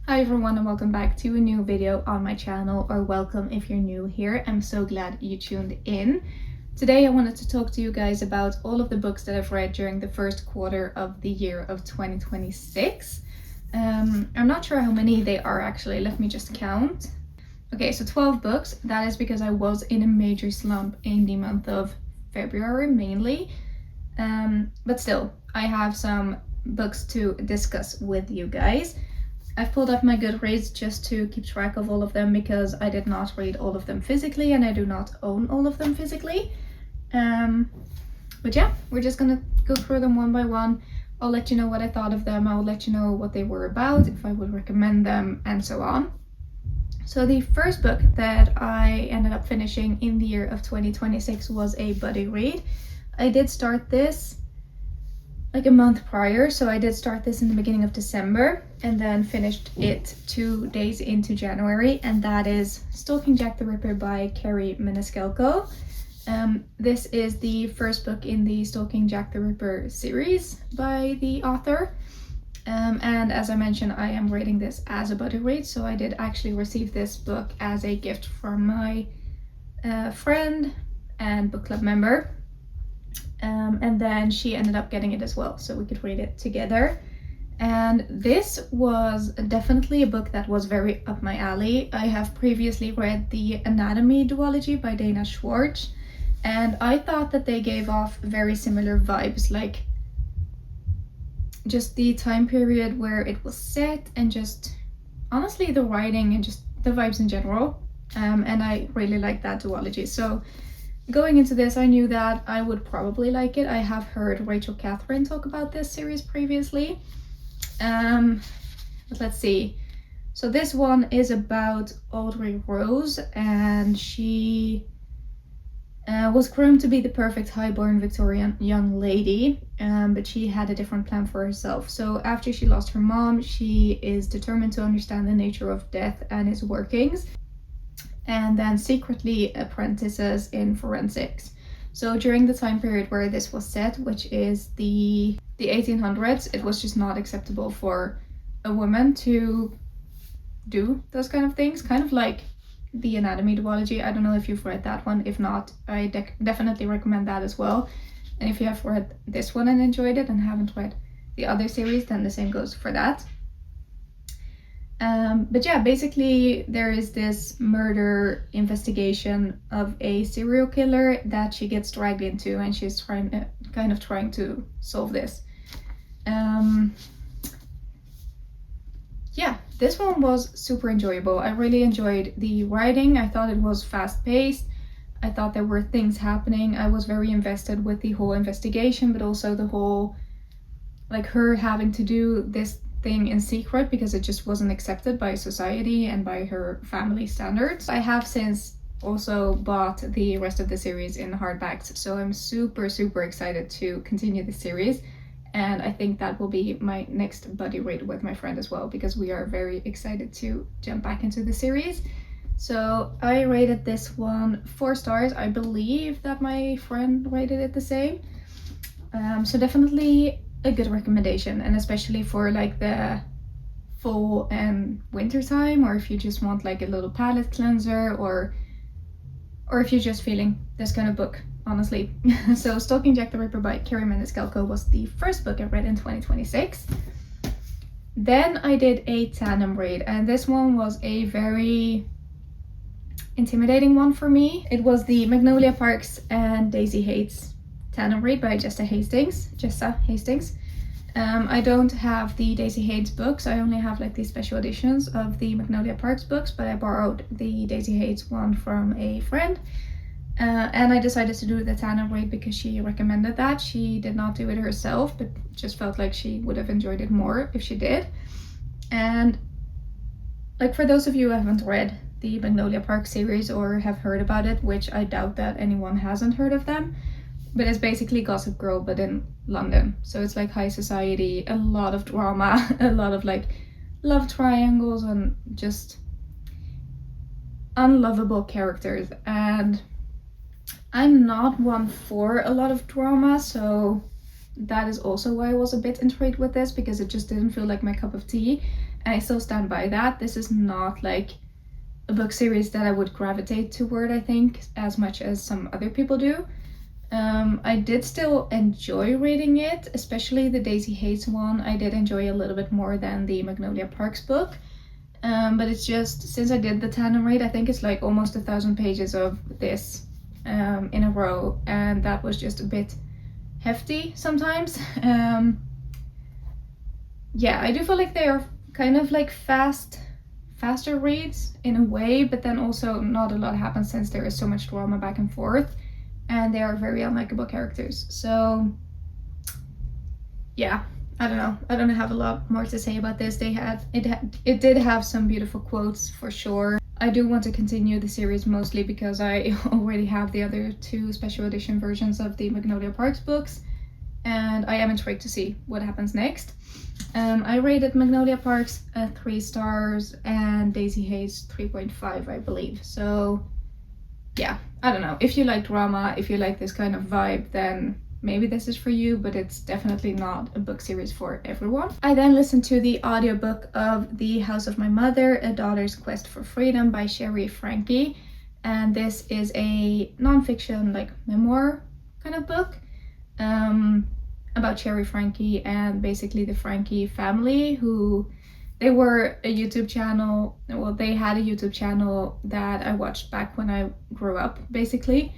Hi everyone and welcome back to a new video on my channel, or welcome if you're new here. I'm so glad you tuned in. Today I wanted to talk to you guys about all of the books that I've read during the first quarter of the year of 2026. I'm not sure how many they are actually, let me just count. Okay, so 12 books. That is because I was in a major slump in the month of February mainly. But still, I have some books to discuss with you guys. I've pulled up my Goodreads just to keep track of all of them because I did not read all of them physically and I do not own all of them physically. But yeah, we're just gonna go through them one by one. I'll let you know what I thought of them. I'll let you know what they were about, if I would recommend them, and so on. So the first book that I ended up finishing in the year of 2026 was a buddy read. I did start this like a month prior, so I did start this in the beginning of December and then finished it 2 days into January, and that is Stalking Jack the Ripper by Kerri Maniscalco. This is the first book in the Stalking Jack the Ripper series by the author, and as I mentioned, I am rating this as a buddy read, so I did actually receive this book as a gift from my friend and book club member. And then she ended up getting it as well, so we could read it together. And this was definitely a book that was very up my alley. I have previously read The Anatomy Duology by Dana Schwartz, and I thought that they gave off very similar vibes, like just the time period where it was set and just honestly the writing and just the vibes in general. And I really like that duology. So going into this, I knew that I would probably like it. I have heard Rachel Catherine talk about this series previously. But let's see. So this one is about Audrey Rose, and she was groomed to be the perfect highborn Victorian young lady, but she had a different plan for herself. So after she lost her mom, she is determined to understand the nature of death and its workings, and then secretly apprentices in forensics. So during the time period where this was set, which is the 1800s, it was just not acceptable for a woman to do those kind of things, kind of like The Anatomy Duology. I don't know if you've read that one. If not, I definitely recommend that as well. And if you have read this one and enjoyed it and haven't read the other series, then the same goes for that. But yeah, basically there is this murder investigation of a serial killer that she gets dragged into, and she's trying to solve this. Yeah, this one was super enjoyable. I really enjoyed the writing. I thought it was fast-paced. I thought there were things happening. I was very invested with the whole investigation, but also the whole, like, her having to do this thing in secret because it just wasn't accepted by society and by her family standards. I have since also bought the rest of the series in hardbacks, so I'm super excited to continue the series, and I think that will be my next buddy read with my friend as well, because we are very excited to jump back into the series. So I rated this one 4 stars. I believe that my friend rated it the same. So definitely a good recommendation, and especially for like the fall and winter time, or if you just want like a little palette cleanser, or if you're just feeling this kind of book, honestly. So Stalking Jack the Ripper by Kerri Maniscalco was the first book I read in 2026. Then I did a tandem read, and this one was a very intimidating one for me. It was the Magnolia Parks and Daisy Hates tandem read by Jessa Hastings. I don't have the Daisy Hates books. I only have like the special editions of the Magnolia Parks books, but I borrowed the Daisy Hates one from a friend, and I decided to do the tandem read because she recommended that. She did not do it herself, but just felt like she would have enjoyed it more if she did. And like, for those of you who haven't read the Magnolia Park series or have heard about it, which I doubt that anyone hasn't heard of them, but it's basically Gossip Girl but in London. So it's like high society, a lot of drama, a lot of like love triangles and just unlovable characters. And I'm not one for a lot of drama, so that is also why I was a bit intrigued with this, because it just didn't feel like my cup of tea. and I still stand by that. This is not like a book series that I would gravitate toward, I think, as much as some other people do. I did still enjoy reading it, especially the Daisy Hayes one. I did enjoy a little bit more than the Magnolia Parks book. But it's just, since I did the tandem read, I think it's like almost 1,000 pages of this in a row, and that was just a bit hefty sometimes. Yeah, I do feel like they are kind of like faster reads in a way, but then also not a lot happens since there is so much drama back and forth, and they are very unlikable characters. So yeah, I don't have a lot more to say about this. It did have some beautiful quotes for sure. I do want to continue the series mostly because I already have the other 2 special edition versions of the Magnolia Parks books, and I am intrigued to see what happens next. I rated Magnolia Parks 3 stars and Daisy Hayes 3.5, I believe. So yeah, I don't know. If you like drama, if you like this kind of vibe, then maybe this is for you, but it's definitely not a book series for everyone. I then listened to the audiobook of The House of My Mother, A Daughter's Quest for Freedom by Sherry Frankie. And this is a non-fiction, like memoir kind of book about Sherry Frankie and basically the Frankie family, who they were a YouTube channel. Well, they had a YouTube channel that I watched back when I grew up, basically.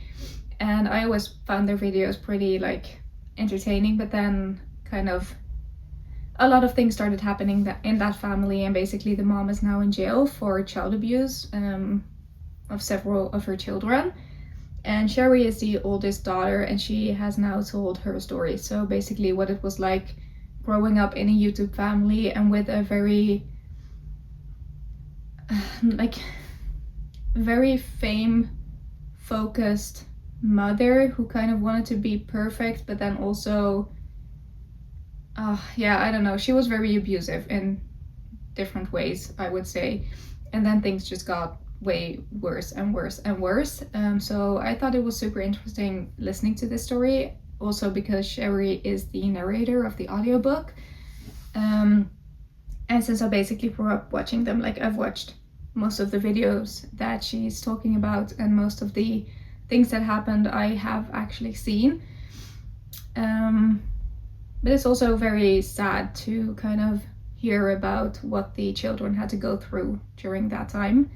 And I always found their videos pretty like entertaining, but then kind of a lot of things started happening in that family, and basically the mom is now in jail for child abuse of several of her children. And Sherry is the oldest daughter, and she has now told her story. So basically what it was like growing up in a YouTube family and with a very very fame focused mother who kind of wanted to be perfect, but then also yeah, I don't know, she was very abusive in different ways, I would say, and then things just got way worse and worse and worse. So I thought it was super interesting listening to this story, also because Sherry is the narrator of the audiobook. And since I basically grew up watching them, like I've watched most of the videos that she's talking about, and most of the things that happened I have actually seen. But it's also very sad to kind of hear about what the children had to go through during that time.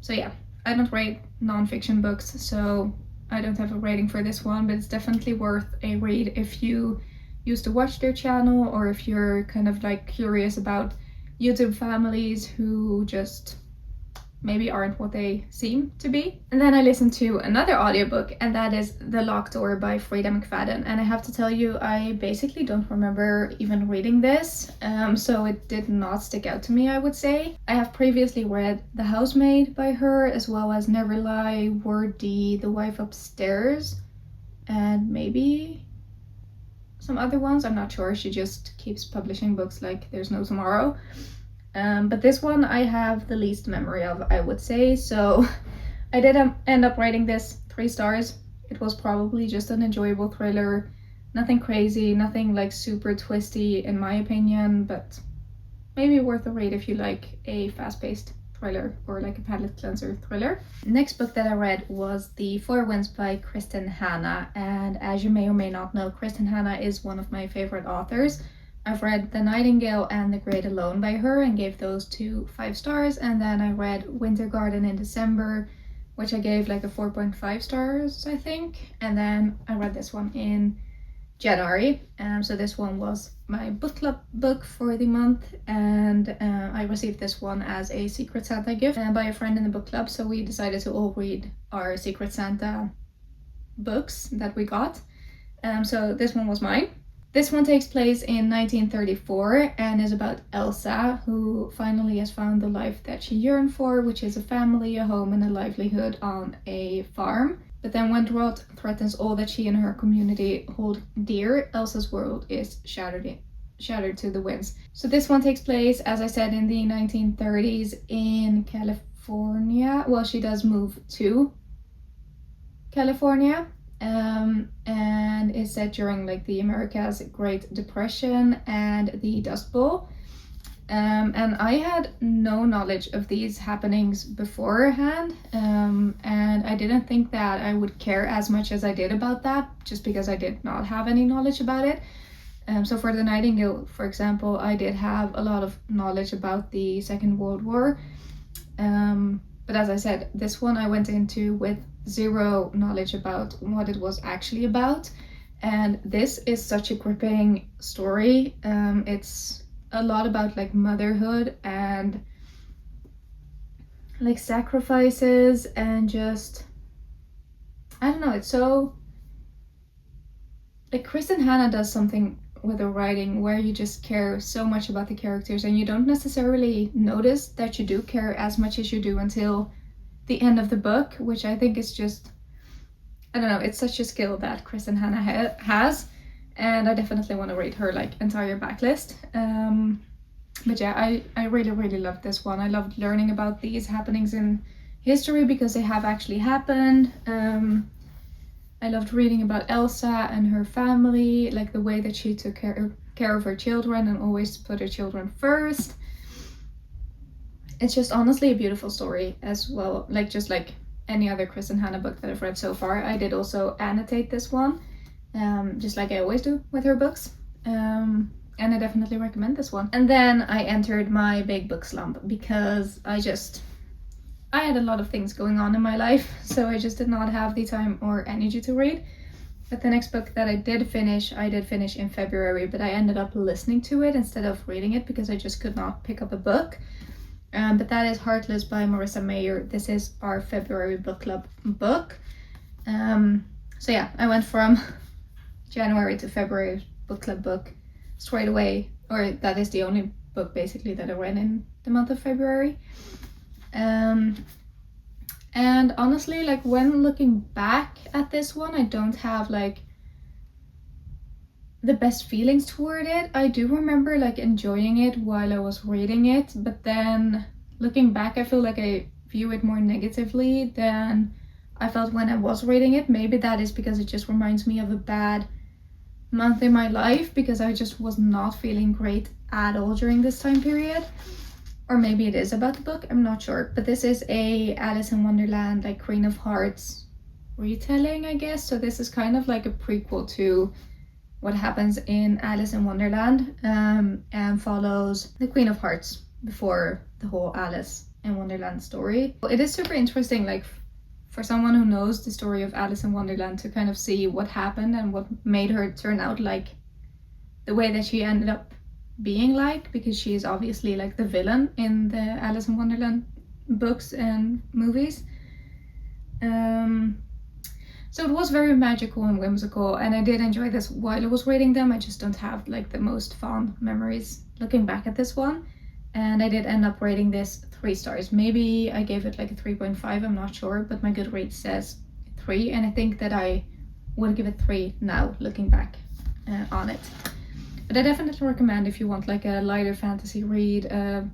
So yeah, I don't rate non-fiction books, so I don't have a rating for this one, but it's definitely worth a read if you used to watch their channel, or if you're kind of like curious about YouTube families who just maybe aren't what they seem to be. And then I listened to another audiobook, and that is The Locked Door by Frida McFadden. And I have to tell you, I basically don't remember even reading this, so it did not stick out to me, I would say. I have previously read The Housemaid by her, as well as Never Lie, Word D, The Wife Upstairs, and maybe some other ones, I'm not sure. She just keeps publishing books like there's no tomorrow. But this one I have the least memory of, I would say. So I did end up writing this 3 stars. It was probably just an enjoyable thriller. Nothing crazy, nothing like super twisty in my opinion, but maybe worth a read if you like a fast-paced thriller or like a palate cleanser thriller. Next book that I read was The Four Winds by Kristen Hanna. And as you may or may not know, Kristen Hanna is one of my favorite authors. I've read The Nightingale and The Great Alone by her and gave those 2 5 stars. And then I read Winter Garden in December, which I gave like a 4.5 stars, I think. And then I read this one in January. So this one was my book club book for the month. And I received this one as a Secret Santa gift by a friend in the book club. So we decided to all read our Secret Santa books that we got. So this one was mine. This one takes place in 1934 and is about Elsa, who finally has found the life that she yearned for, which is a family, a home, and a livelihood on a farm. But then when drought threatens all that she and her community hold dear, Elsa's world is shattered to the winds. So this one takes place, as I said, in the 1930s in California. Well, she does move to California. And is set during like the America's Great Depression and the Dust Bowl. And I had no knowledge of these happenings beforehand, and I didn't think that I would care as much as I did about that, just because I did not have any knowledge about it. So for the Nightingale, for example, I did have a lot of knowledge about the Second World War. But as I said, this one I went into with zero knowledge about what it was actually about. And this is such a gripping story. It's a lot about like motherhood and like sacrifices and just, I don't know, it's so like Kristen Hanna does something with the writing where you just care so much about the characters and you don't necessarily notice that you do care as much as you do until the end of the book, which I think is just, I don't know, it's such a skill that Kristen Hanna has, and I definitely want to read her like entire backlist. But yeah, I really loved this one. I loved learning about these happenings in history because they have actually happened. I loved reading about Elsa and her family, like the way that she took care of her children and always put her children first. It's just honestly a beautiful story as well, like just like any other Kristen Hanna book that I've read so far. I did also annotate this one, just like I always do with her books. And I definitely recommend this one. And then I entered my big book slump because I had a lot of things going on in my life, so I just did not have the time or energy to read. But the next book that I did finish in February, but I ended up listening to it instead of reading it because I just could not pick up a book. But that is Heartless by Marissa Mayer. This is our February book club book. So yeah, I went from January to February book club book straight away, or that is the only book basically that I read in the month of February. And honestly, like when looking back at this one, I don't have like the best feelings toward it. I do remember like enjoying it while I was reading it, but then looking back, I feel like I view it more negatively than I felt when I was reading it. Maybe that is because it just reminds me of a bad month in my life because I just was not feeling great at all during this time period. Or maybe it is about the book, I'm not sure. But this is a Alice in Wonderland, like Queen of Hearts retelling, I guess. So this is kind of like a prequel to what happens in Alice in Wonderland, and follows the Queen of Hearts before the whole Alice in Wonderland story. It is super interesting, like for someone who knows the story of Alice in Wonderland, to kind of see what happened and what made her turn out like the way that she ended up being like, because she is obviously like the villain in the Alice in Wonderland books and movies. So it was very magical and whimsical, and I did enjoy this while I was reading them. I just don't have like the most fond memories looking back at this one. And I did end up rating this 3 stars. Maybe I gave it like a 3.5, I'm not sure, but my Goodreads says 3, and I think that I would give it 3 now looking back on it. But I definitely recommend if you want like a lighter fantasy read, a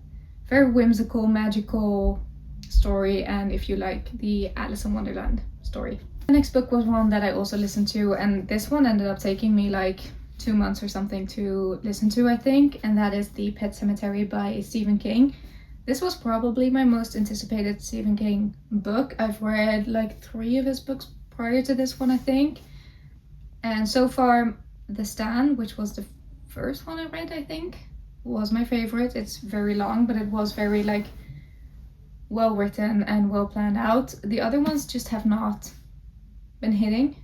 very whimsical, magical story, and if you like the Alice in Wonderland story. The next book was one that I also listened to, and this one ended up taking me like 2 months or something to listen to, I think, and that is The Pet Sematary by Stephen King. This was probably my most anticipated Stephen King book. I've read like 3 of his books prior to this one, I think. And so far, The Stand, which was the first one I read, I think, was my favorite. It's very long, but it was very like well written and well planned out. The other ones just have not been hitting.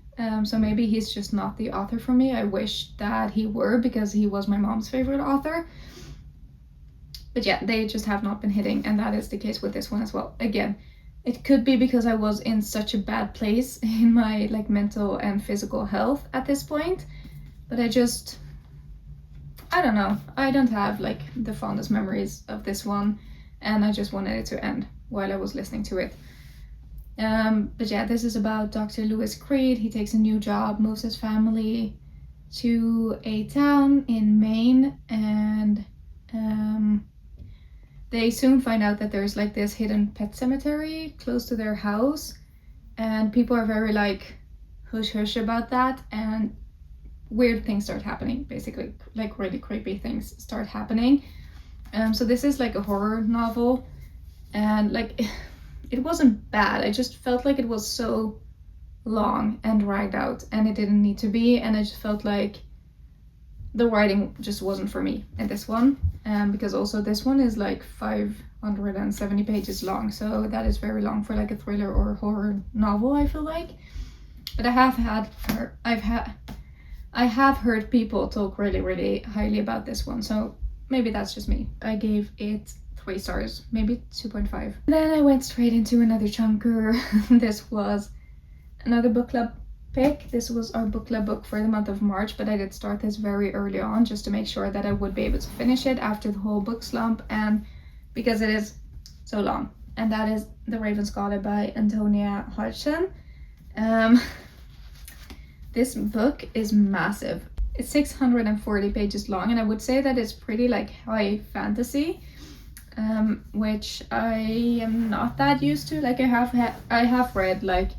So maybe he's just not the author for me. I wish that he were, because he was my mom's favorite author. But yeah, they just have not been hitting, and that is the case with this one as well. Again, it could be because I was in such a bad place in my like mental and physical health at this point, but I don't know. I don't have like the fondest memories of this one, and I just wanted it to end while I was listening to it. But yeah, this is about Dr. Lewis Creed. He takes a new job, moves his family to a town in Maine, and they soon find out that there's like this hidden pet cemetery close to their house, and people are very like hush hush about that, and weird things start happening, basically like really creepy things start happening. So this is like a horror novel, and like it wasn't bad. I just felt like it was so long and dragged out, and it didn't need to be, and I just felt like the writing just wasn't for me in this one, because also this one is like 570 pages long, so that is very long for like a thriller or horror novel, I feel like. But I have heard people talk really highly about this one, so maybe that's just me. I gave it 3 stars, maybe 2.5. Then I went straight into another chunker. This was another book club pick. This was our book club book for the month of March, but I did start this very early on just to make sure that I would be able to finish it after the whole book slump, and because it is so long. And that is The Raven's Scholar by Antonia Hodgson. This book is massive. It's 640 pages long, and I would say that it's pretty like high fantasy, which I am not that used to. Like I have read like,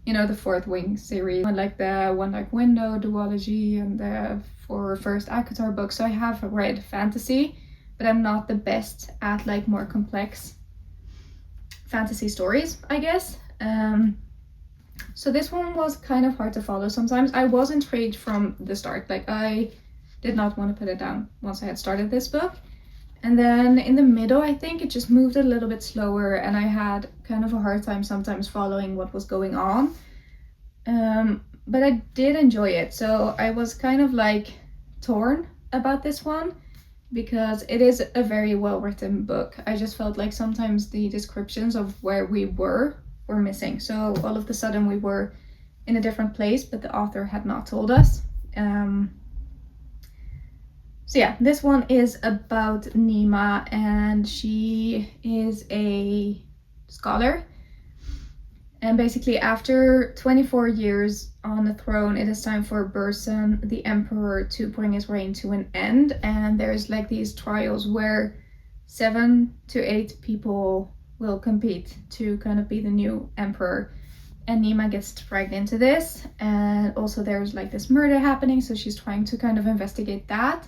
you know, the Fourth Wing series, like the One Dark Window duology and the 4 first ACOTAR books. So I have read fantasy, but I'm not the best at like more complex fantasy stories, I guess. So this one was kind of hard to follow sometimes. I was intrigued from the start. Like I did not want to put it down once I had started this book. And then in the middle, I think it just moved a little bit slower, and I had kind of a hard time sometimes following what was going on. But I did enjoy it. So I was kind of like torn about this one because it is a very well written book. I just felt like sometimes the descriptions of where we were missing. So all of a sudden we were in a different place, but the author had not told us. So yeah, this one is about Nima, and she is a scholar. And basically after 24 years on the throne, it is time for Burson, the emperor, to bring his reign to an end. And there's like these trials where 7 to 8 people will compete to kind of be the new emperor, and Nima gets dragged into this. And also there's like this murder happening, so she's trying to kind of investigate that.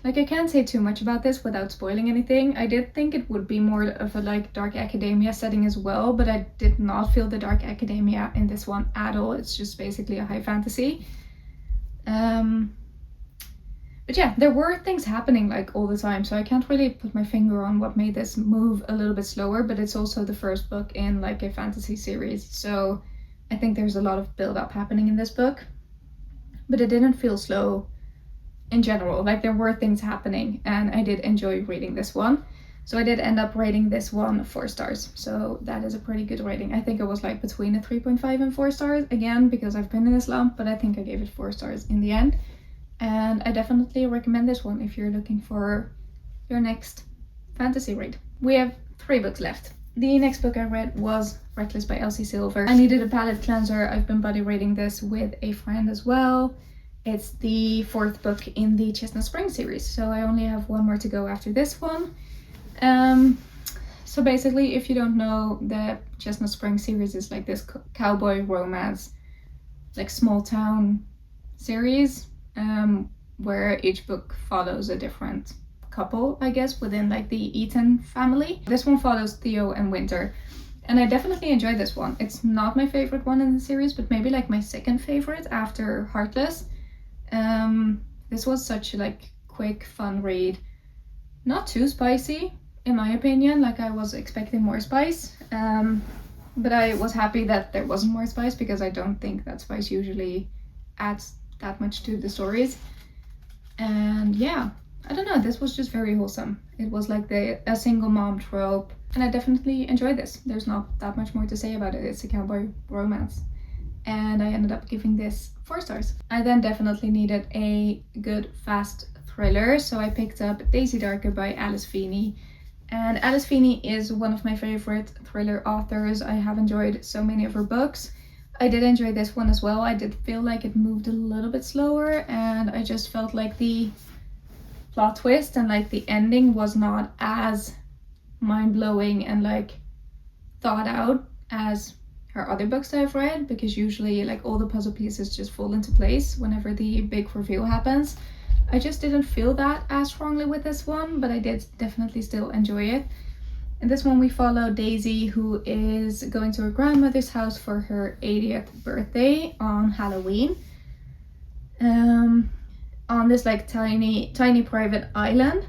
Like I can't say too much about this without spoiling anything. I did think it would be more of a like dark academia setting as well, but I did not feel the dark academia in this one at all. It's just basically a high fantasy. But yeah, there were things happening like all the time, so I can't really put my finger on what made this move a little bit slower, but it's also the first book in like a fantasy series, so I think there's a lot of build-up happening in this book. But it didn't feel slow in general. Like there were things happening, and I did enjoy reading this one. So I did end up rating this one 4 stars. So that is a pretty good rating. I think it was like between a 3.5 and 4 stars again, because I've been in a slump, but I think I gave it 4 stars in the end. And I definitely recommend this one if you're looking for your next fantasy read. We have 3 books left. The next book I read was Reckless by Elsie Silver. I needed a palate cleanser. I've been buddy reading this with a friend as well. It's the 4th book in the Chestnut Spring series, so I only have 1 more to go after this one. So basically, if you don't know, the Chestnut Spring series is like this cowboy romance, like small town series, where each book follows a different couple, I guess, within like the Eaton family. This one follows Theo and Winter, and I definitely enjoyed this one. It's not my favorite one in the series, but maybe like my second favorite after Heartless. This was such a like quick, fun read. Not too spicy, in my opinion. Like I was expecting more spice, but I was happy that there wasn't more spice, because I don't think that spice usually adds that much to the stories. And yeah, I don't know, this was just very wholesome. It was like a single mom trope, and I definitely enjoyed this. There's not that much more to say about it. It's a cowboy romance, and I ended up giving this 4 stars. I then definitely needed a good fast thriller, so I picked up Daisy Darker by Alice Feeney. And Alice Feeney is one of my favorite thriller authors. I have enjoyed so many of her books. I did enjoy this one as well. I did feel like it moved a little bit slower, and I just felt like the plot twist and like the ending was not as mind-blowing and like thought out as her other books that I've read, because usually like all the puzzle pieces just fall into place whenever the big reveal happens. I just didn't feel that as strongly with this one, but I did definitely still enjoy it. In this one we follow Daisy, who is going to her grandmother's house for her 80th birthday on Halloween. On this like tiny private island.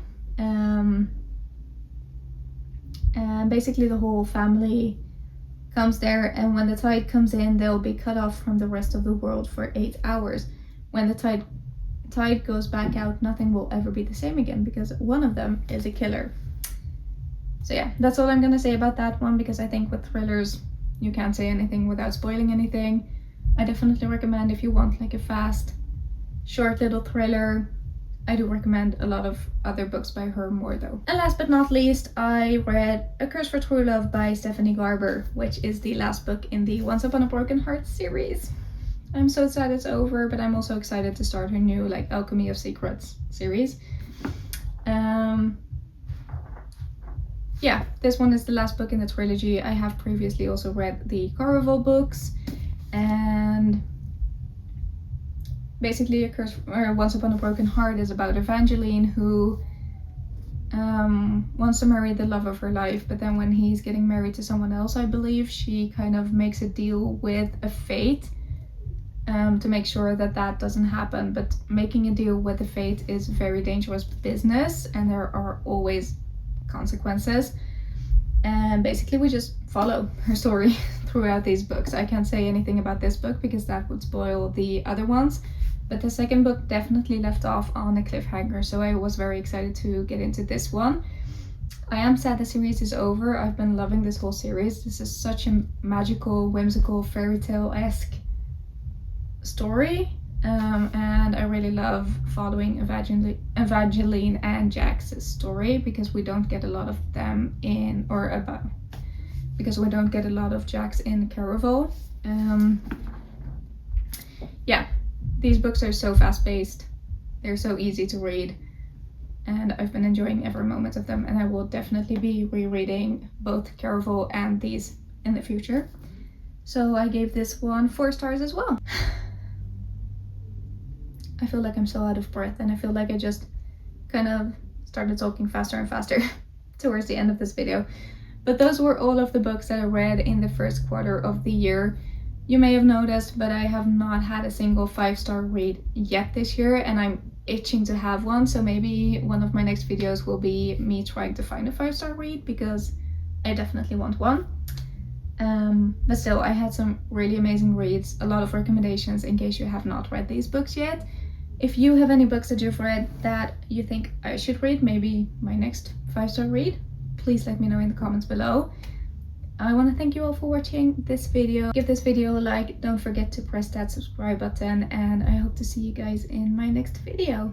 And basically the whole family comes there, and when the tide comes in, they'll be cut off from the rest of the world for 8 hours. When the tide goes back out, nothing will ever be the same again because one of them is a killer. So yeah, that's all I'm gonna say about that one, because I think with thrillers you can't say anything without spoiling anything. I definitely recommend if you want like a fast, short little thriller. I do recommend a lot of other books by her more though. And last but not least, I read A Curse for True Love by Stephanie Garber, which is the last book in the Once Upon a Broken Heart series. I'm so sad it's over, but I'm also excited to start her new like Alchemy of Secrets series. Yeah, this one is the last book in the trilogy. I have previously also read the Caraval books, and basically A Curse or Once Upon a Broken Heart is about Evangeline, who wants to marry the love of her life, but then when he's getting married to someone else, I believe, she kind of makes a deal with a fate to make sure that that doesn't happen. But making a deal with a fate is very dangerous business, and there are always consequences. And basically we just follow her story throughout these books. I can't say anything about this book because that would spoil the other ones, but the second book definitely left off on a cliffhanger, so I was very excited to get into this one. I am sad the series is over. I've been loving this whole series. This is such a magical, whimsical, fairy tale-esque story, and I really love following Evangeline and Jack's story, because we don't get a lot of them in, or about, because we don't get a lot of Jack's in Caraval. Yeah, these books are so fast-paced, they're so easy to read, and I've been enjoying every moment of them, and I will definitely be rereading both Caraval and these in the future. So I gave this one 4 stars as well. I feel like I'm so out of breath, and I feel like I just kind of started talking faster and faster towards the end of this video. But those were all of the books that I read in the first quarter of the year. You may have noticed, but I have not had a single 5-star read yet this year, and I'm itching to have one. So maybe one of my next videos will be me trying to find a 5-star read, because I definitely want one. But still, I had some really amazing reads, a lot of recommendations in case you have not read these books yet. If you have any books that you've read that you think I should read, maybe my next 5-star read, please let me know in the comments below. I want to thank you all for watching this video. Give this video a like, don't forget to press that subscribe button, and I hope to see you guys in my next video.